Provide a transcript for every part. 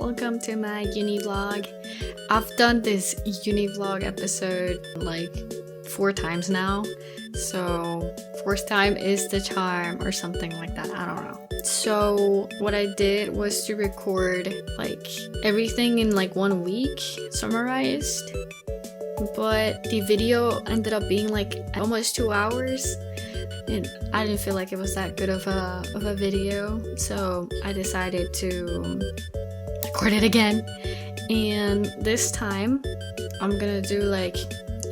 welcome to my uni vlog. I've done this uni vlog episode like 4 times now, so fourth time is the charm or something like that, I don't know. So what I did was to record like everything in like 1 week summarized, but the video ended up being like almost 2 hours. And I didn't feel like it was that good of a video, so I decided to record it again. And this time I'm gonna do like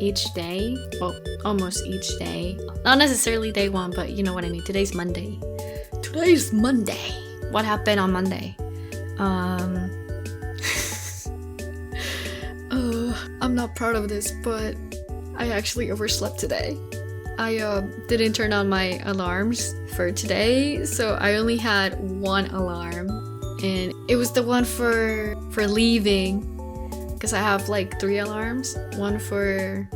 each day, well, almost each day, not necessarily day 1, but you know what I mean. Today's Monday. What happened on Monday? I'm not proud of this, but I actually overslept today. I didn't turn on my alarms for today, so I only had 1 alarm, and it was the one for leaving, because I have like 3 alarms. 1 for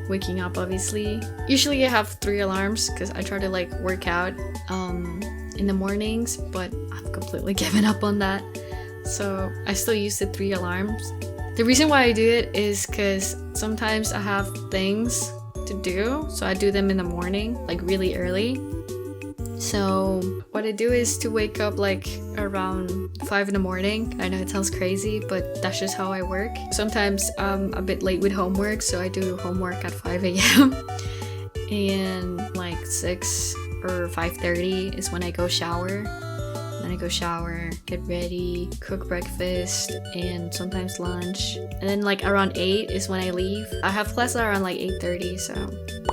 waking up, obviously. Usually I have 3 alarms because I try to like work out in the mornings, but I've completely given up on that, so I still use the 3 alarms. The reason why I do it is because sometimes I have things to do, so I do them in the morning, like really early. So what I do is to wake up like around 5 in the morning. I know it sounds crazy, but that's just how I work. Sometimes I'm a bit late with homework, so I do homework at 5 a.m. and like 6 or 5:30 is when I go shower. Then I go shower, get ready, cook breakfast, and sometimes lunch. And then like around 8 is when I leave. I have class around like 8:30, so,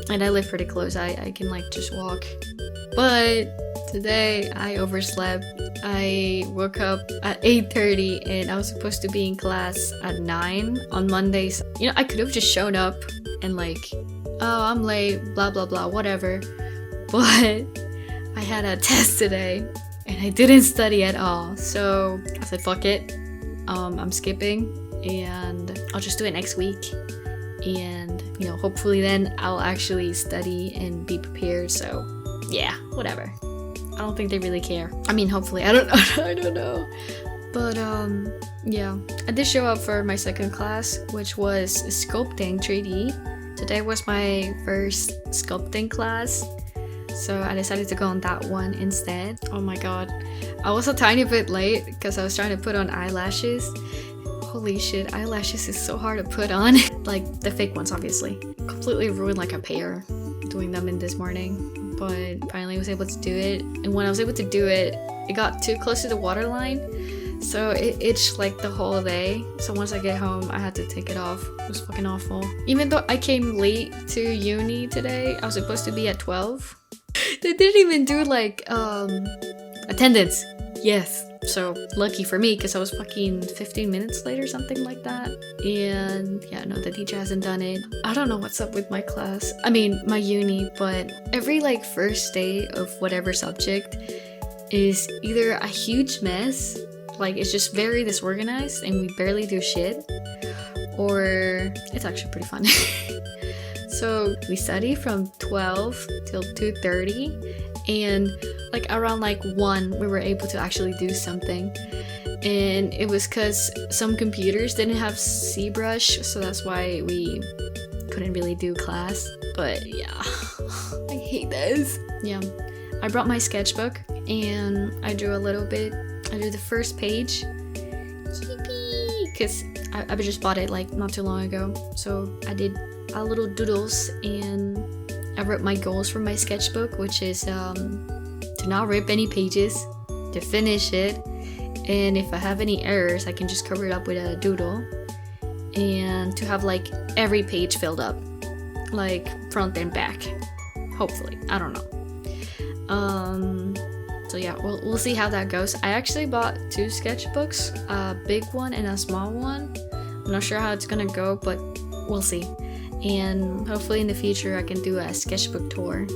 and I live pretty close. I can like just walk. But today I overslept. I woke up at 8:30 and I was supposed to be in class at 9 on Mondays. You know, I could have just shown up and like, oh, I'm late, blah blah blah, whatever. But I had a test today and I didn't study at all, so I said fuck it, I'm skipping and I'll just do it next week, and you know, hopefully then I'll actually study and be prepared. So yeah, whatever, I don't think they really care. I mean, hopefully, I don't know. But yeah, I did show up for my second class, which was sculpting 3D. Today was my first sculpting class, so I decided to go on that one instead. Oh my god, I was a tiny bit late because I was trying to put on eyelashes. Holy shit, eyelashes is so hard to put on. Like the fake ones, obviously. Completely ruined like a pair doing them in this morning, but finally was able to do it. And when I was able to do it, it got too close to the waterline, so it itched like the whole day. So once I get home, I had to take it off. It was fucking awful. Even though I came late to uni today, I was supposed to be at 12. They didn't even do like attendance. Yes, so lucky for me because I was fucking 15 minutes late or something like that. And yeah, no, the teacher hasn't done it. I don't know what's up with my class, I mean my uni, but every like first day of whatever subject is either a huge mess, like it's just very disorganized and we barely do shit, or it's actually pretty fun. So we study from 12 till 2:30, and like around like 1 we were able to actually do something, and it was because some computers didn't have ZBrush, so that's why we couldn't really do class. But yeah, I hate this. Yeah, I brought my sketchbook and I drew a little bit. I drew the first page because I just bought it like not too long ago, so I did little doodles, and I wrote my goals for my sketchbook, which is to not rip any pages, to finish it, and if I have any errors I can just cover it up with a doodle, and to have like every page filled up, like front and back, hopefully. I don't know. So yeah, we'll see how that goes. I actually bought 2 sketchbooks, a big one and a small one. I'm not sure how it's gonna go, but we'll see. And hopefully in the future I can do a sketchbook tour.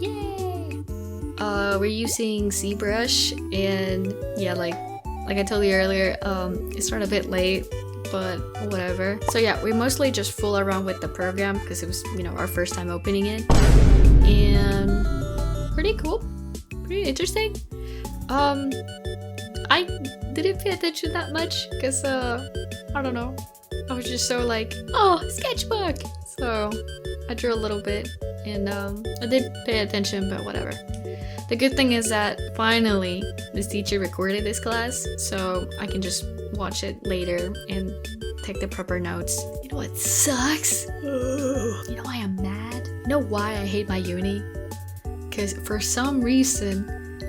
Yay! We're using ZBrush, and yeah, like I told you earlier, it started a bit late, but whatever. So yeah, we mostly just fool around with the program because it was, you know, our first time opening it, and pretty cool, pretty interesting. I didn't pay attention that much because I don't know, I was just so like, oh, sketchbook, so I drew a little bit and I did pay attention, but whatever. The good thing is that finally this teacher recorded this class, so I can just watch it later and take the proper notes. You know what sucks? You know why I'm mad? You know why I hate my uni? Because for some reason,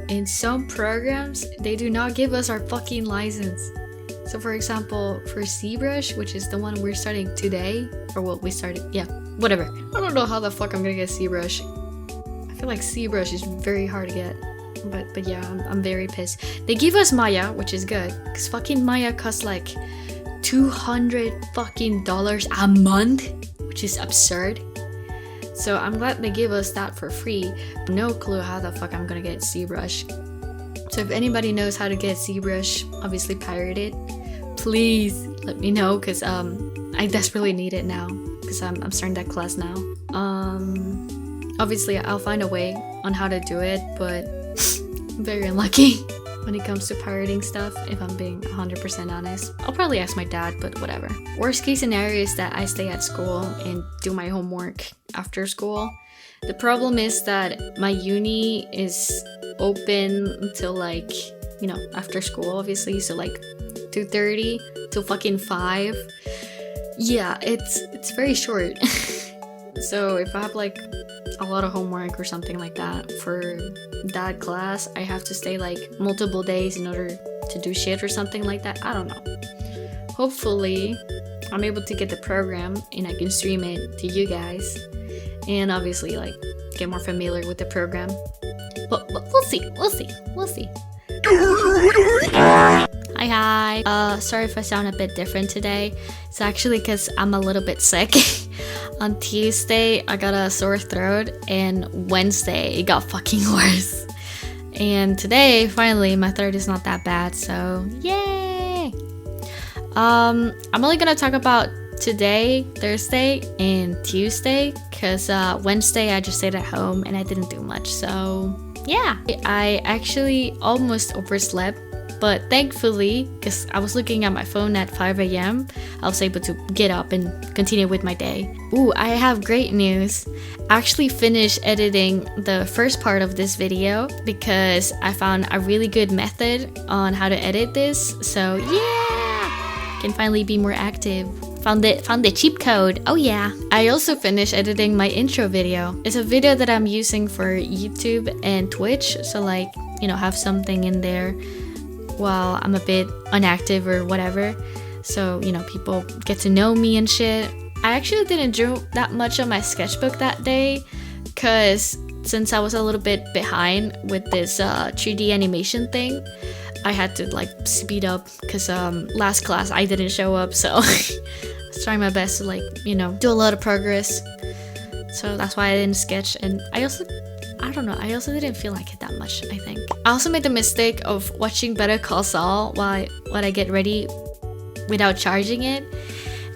in some programs, they do not give us our fucking license. So for example, for ZBrush, which is the one we're starting today, or well, we started, yeah, whatever. I don't know how the fuck I'm gonna get ZBrush. I feel like ZBrush is very hard to get. But yeah, I'm very pissed. They give us Maya, which is good, because fucking Maya costs like $200 fucking a month, which is absurd. So I'm glad they give us that for free. No clue how the fuck I'm gonna get ZBrush. So if anybody knows how to get ZBrush, obviously pirated, please let me know, because I desperately need it now, because I'm starting that class now. Obviously I'll find a way on how to do it, but I'm very unlucky when it comes to pirating stuff, if I'm being 100% honest. I'll probably ask my dad, but whatever. Worst case scenario is that I stay at school and do my homework after school. The problem is that my uni is open until like, you know, after school obviously, so like 2:30 till fucking 5. Yeah, it's very short. So if I have like a lot of homework or something like that for that class, I have to stay like multiple days in order to do shit or something like that. I don't know. Hopefully I'm able to get the program and I can stream it to you guys, and obviously like get more familiar with the program. But we'll see. Hi. Sorry if I sound a bit different today. It's actually because I'm a little bit sick. On Tuesday, I got a sore throat, and Wednesday, it got fucking worse. And today, finally, my throat is not that bad, so yay! I'm only gonna talk about today, Thursday, and Tuesday, because Wednesday, I just stayed at home and I didn't do much, so yeah. I actually almost overslept, but thankfully, because I was looking at my phone at 5 a.m., I was able to get up and continue with my day. Ooh, I have great news. I actually finished editing the first part of this video because I found a really good method on how to edit this. So yeah, I can finally be more active. Found the cheat code. Oh yeah. I also finished editing my intro video. It's a video that I'm using for YouTube and Twitch. So like, you know, have something in there while I'm a bit inactive or whatever, so you know, people get to know me and shit. I actually didn't draw that much on my sketchbook that day, because since I was a little bit behind with this 3D animation thing, I had to like speed up, because last class I didn't show up, so I was trying my best to like, you know, do a lot of progress. So that's why I didn't sketch. And I also didn't feel like it that much, I think. I also made the mistake of watching Better Call Saul while I get ready without charging it.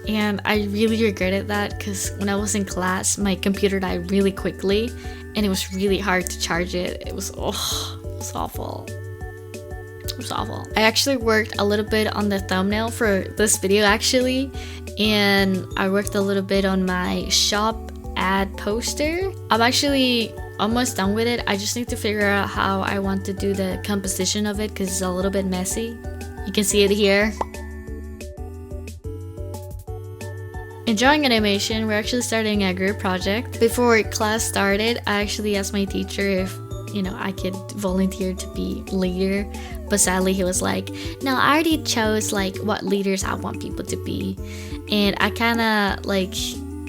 And I really regretted that, because when I was in class, my computer died really quickly and it was really hard to charge it. It was awful. It was awful. I actually worked a little bit on the thumbnail for this video actually, and I worked a little bit on my shop ad poster. I'm actually almost done with it. I just need to figure out how I want to do the composition of it, because it's a little bit messy. You can see it here. In drawing animation, we're actually starting a group project. Before class started, I actually asked my teacher if, you know, I could volunteer to be leader, but sadly he was like, no, I already chose like what leaders I want people to be, and I kind of like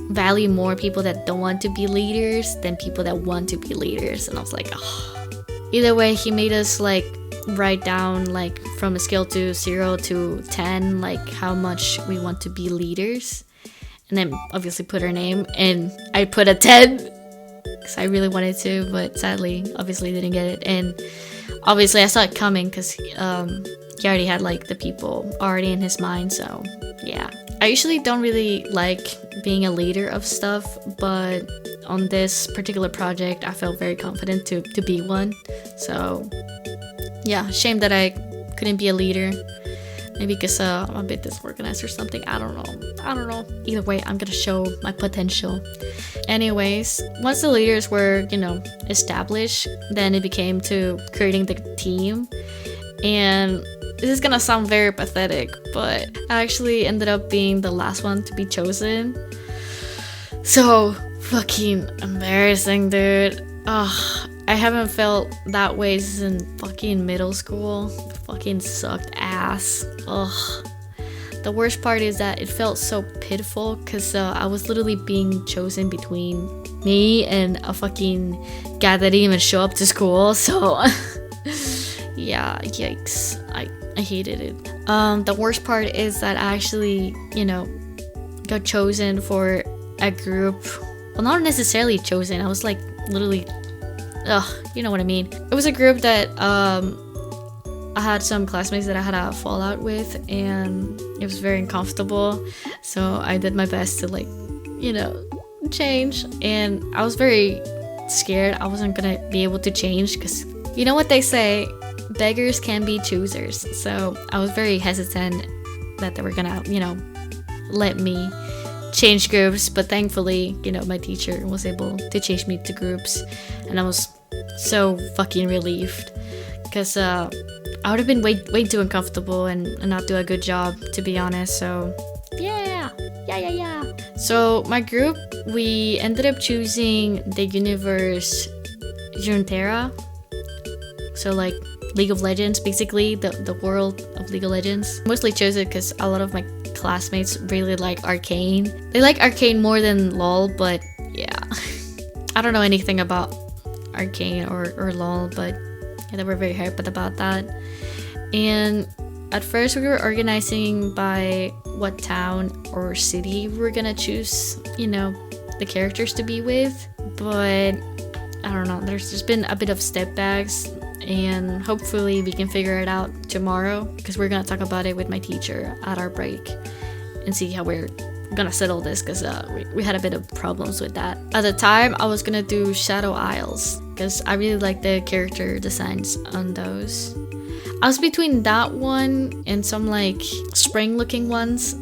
value more people that don't want to be leaders than people that want to be leaders. And I was like, oh. Either way, he made us like write down like from a scale to 0 to 10 like how much we want to be leaders, and then obviously put our name, and I put a 10 because I really wanted to, but sadly obviously didn't get it. And obviously I saw it coming, because he already had like the people already in his mind, so yeah. I usually don't really like being a leader of stuff, but on this particular project I felt very confident to be one. So yeah, shame that I couldn't be a leader. Maybe because I'm a bit disorganized or something. I don't know. Either way, I'm gonna show my potential. Anyways, once the leaders were, established, then it became to creating the team. And this is gonna sound very pathetic, but I actually ended up being the last one to be chosen. So fucking embarrassing, dude. Ugh, I haven't felt that way since fucking middle school. Fucking sucked ass. Ugh. The worst part is that it felt so pitiful because I was literally being chosen between me and a fucking guy that didn't even show up to school. So yeah, yikes. I hated it. The worst part is that I actually, got chosen for a group. Well, not necessarily chosen. I was like literally, you know what I mean. It was a group that I had some classmates that I had a fallout with, and it was very uncomfortable. So I did my best to change, and I was very scared I wasn't gonna be able to change because you know what they say, beggars can be choosers. So I was very hesitant that they were gonna, let me change groups, but thankfully, my teacher was able to change me to groups, and I was so fucking relieved because I would have been way too uncomfortable and not do a good job, to be honest. So yeah. So my group, we ended up choosing the universe Runeterra. So like League of Legends, basically the world of League of Legends. Mostly chose it because a lot of my classmates really like Arcane. They like Arcane more than LOL, but yeah. I don't know anything about Arcane or LOL, but yeah, they were very hyped about that. And at first we were organizing by what town or city we were gonna choose, the characters to be with. But I don't know, there's just been a bit of step backs, and hopefully we can figure it out tomorrow because we're gonna talk about it with my teacher at our break and see how we're gonna settle this because we had a bit of problems with that. At the time, I was gonna do Shadow Isles because I really like the character designs on those. I was between that one and some like spring looking ones.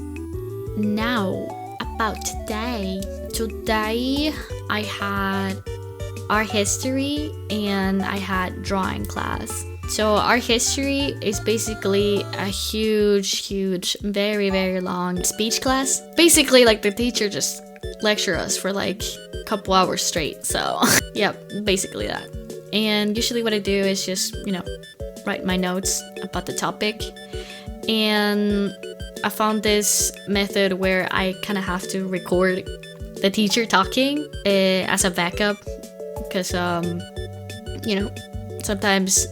Now, about today. Today, I had art history and I had drawing class. So art history is basically a huge, very, very long speech class. Basically, like the teacher just lecture us for like a couple hours straight. So yep, basically that. And usually what I do is just, write my notes about the topic. And I found this method where I kind of have to record the teacher talking as a backup because, sometimes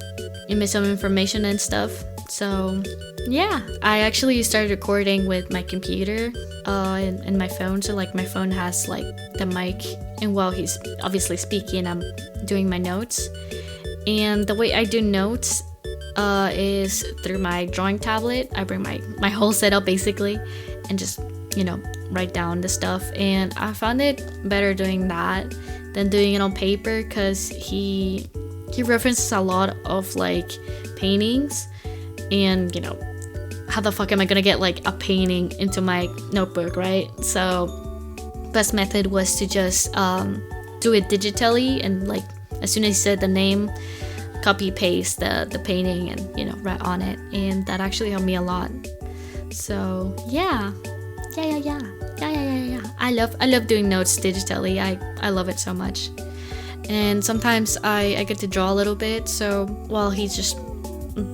you miss some information and stuff. So yeah, I actually started recording with my computer and my phone. So like my phone has like the mic, and while he's obviously speaking, I'm doing my notes. And the way I do notes is through my drawing tablet. I bring my whole setup basically and just write down the stuff. And I found it better doing that than doing it on paper because he references a lot of like paintings, and how the fuck am I gonna get like a painting into my notebook, right? So best method was to just do it digitally, and like as soon as he said the name, copy paste the painting and write on it, and that actually helped me a lot. So yeah. I love doing notes digitally. I love it so much. And sometimes I get to draw a little bit, so while he's just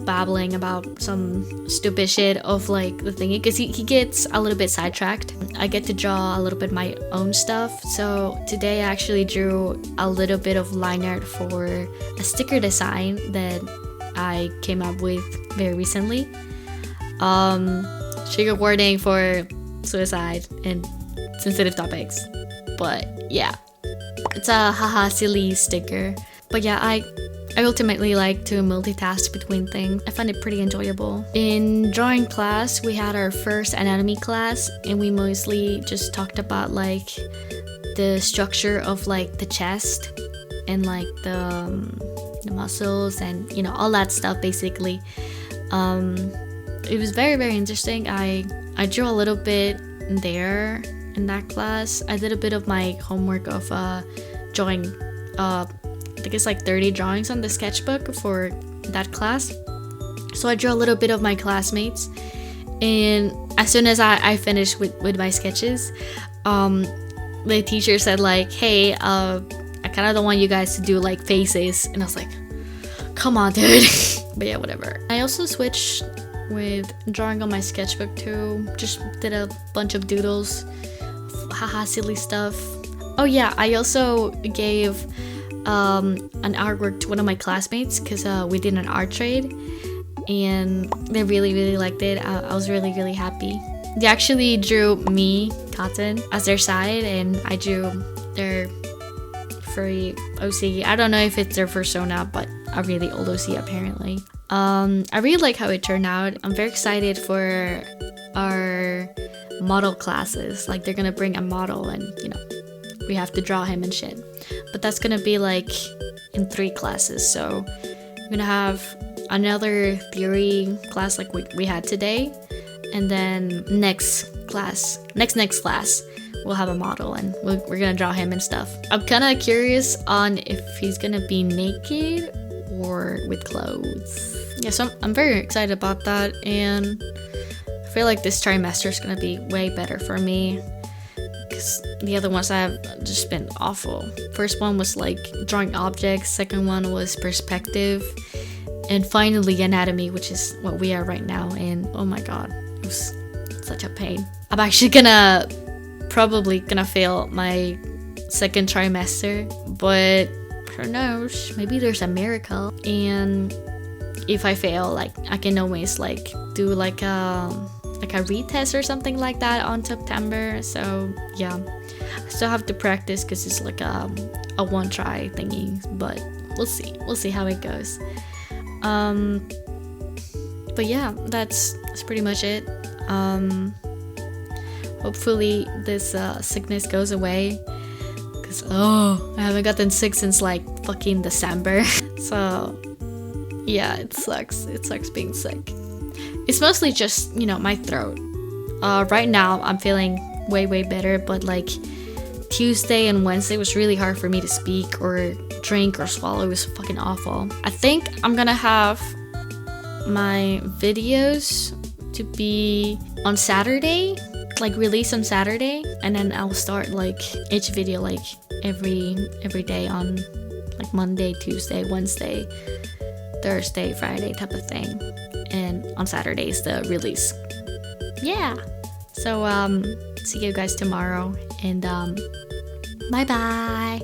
babbling about some stupid shit of like the thingy, because he gets a little bit sidetracked, I get to draw a little bit my own stuff. So today I actually drew a little bit of line art for a sticker design that I came up with very recently. Trigger warning for suicide and sensitive topics, but yeah, it's a haha silly sticker. But yeah, I ultimately like to multitask between things. I find it pretty enjoyable. In drawing class, we had our first anatomy class, and we mostly just talked about like the structure of like the chest and like the muscles and all that stuff basically. It was very, very interesting. I drew a little bit there in that class. I did a bit of my homework of drawing, I think it's like 30 drawings on the sketchbook for that class. So I drew a little bit of my classmates, and as soon as I finished with my sketches, the teacher said like, hey, I kind of don't want you guys to do like faces, and I was like, come on, dude. But yeah, whatever. I also switched with drawing on my sketchbook too. Just did a bunch of doodles, haha, silly stuff. Oh yeah, I also gave an artwork to one of my classmates because we did an art trade, and they really, really liked it. I was really, really happy. They actually drew me, Cotton, as their side, and I drew their furry OC. I don't know if it's their persona, but a really old OC apparently. I really like how it turned out. I'm very excited for our model classes. Like, they're gonna bring a model, and you know, we have to draw him and shit. But that's gonna be like in 3 classes. So we're gonna have another theory class like we had today, and then next class we'll have a model, and we're gonna draw him and stuff. I'm kind of curious on if he's gonna be naked or with clothes. Yeah, so I'm very excited about that, and I feel like this trimester is gonna be way better for me because the other ones have just been awful. First one was like drawing objects, second one was perspective, and finally anatomy, which is what we are right now. And oh my god, it was such a pain. I'm actually probably gonna fail my second trimester, but who knows, maybe there's a miracle. And if I fail, like, I can always like do like a retest or something like that on September. So yeah, I still have to practice because it's like a one try thingy, but we'll see how it goes. But yeah, that's pretty much it. Hopefully this sickness goes away, because I haven't gotten sick since like fucking December. So yeah, it sucks being sick. It's mostly just, you know, my throat. Right now I'm feeling way better, but like Tuesday and Wednesday was really hard for me to speak or drink or swallow. It was fucking awful. I think I'm gonna have my videos to be on Saturday, like release on Saturday, and then I'll start like each video like every day on like Monday, Tuesday, Wednesday, Thursday, Friday type of thing, and on Saturday is the release. Yeah, so see you guys tomorrow, and bye bye.